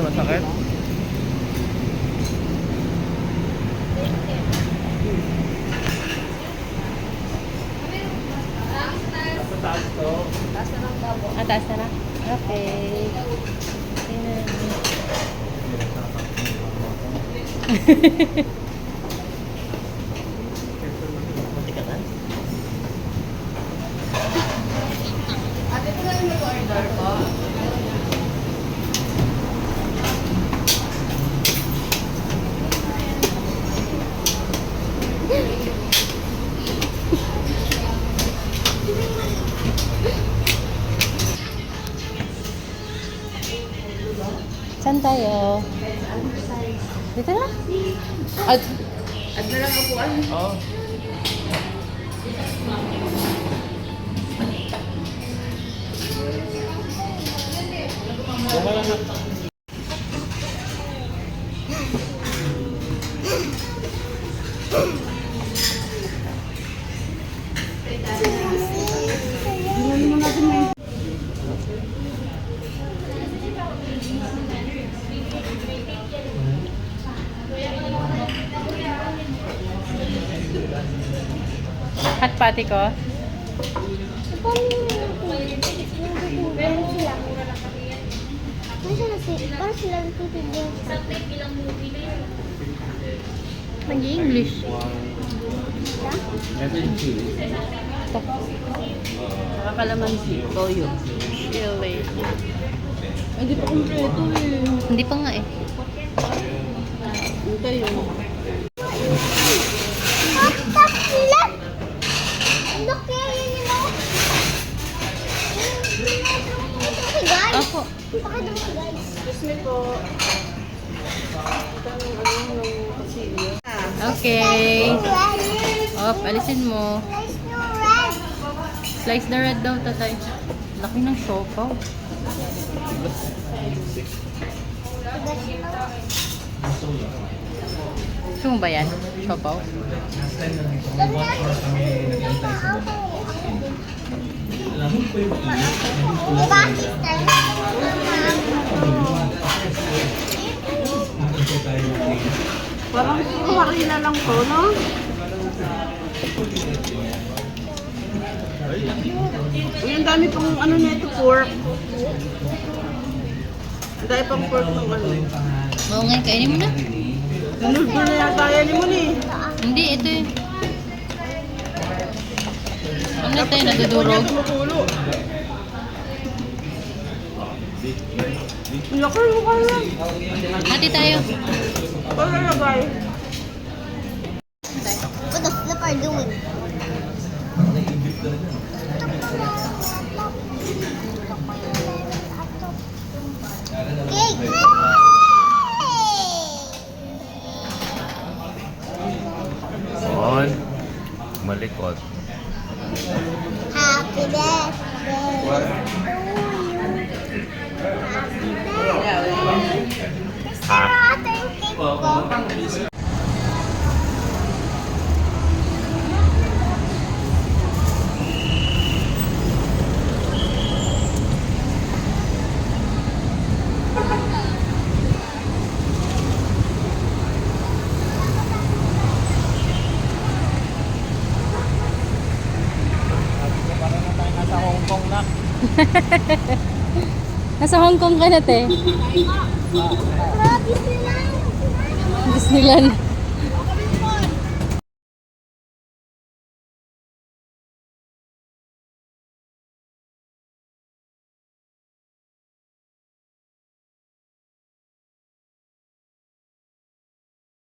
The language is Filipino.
masakit. Sa taas to. Taas na na? Okay. Ate, po lang yung order po. Saan tayo? Dito na? At na lang upuan. Oo. Bumala na. Hot patty ko? Parang sila nagtitindihan sa Nag-English. Ito yung chili. Ito. Nakakalamansi. Toyo. Chili. Hindi pa kompleto eh. Hindi pa nga eh. Hintay yun. Opo. Excuse me po. Ito yung pasilyo. Okay. Op, alisin mo. Slice the red daw, tatay. Laki ng siopaw. Gusto mo ba yan? Siopaw? Parang kuwari na lang to, no? Uy, ang dami pang ano nito, pork. Ang dami pang pork ng ano. Oo nga, kainin mo na. Nanood mo na yata yan mo ni. Hindi, ito yun. Ano tayo nadudurog? Tumutulo. Laki mo kaya. Hati tayo. Para lagay. What the flip are you doing? Cake! On. Malikot. Happy birthday to you. Happy birthday. Cake po. Nasa Hong Kong ka na, te. Disneyland. Disneyland.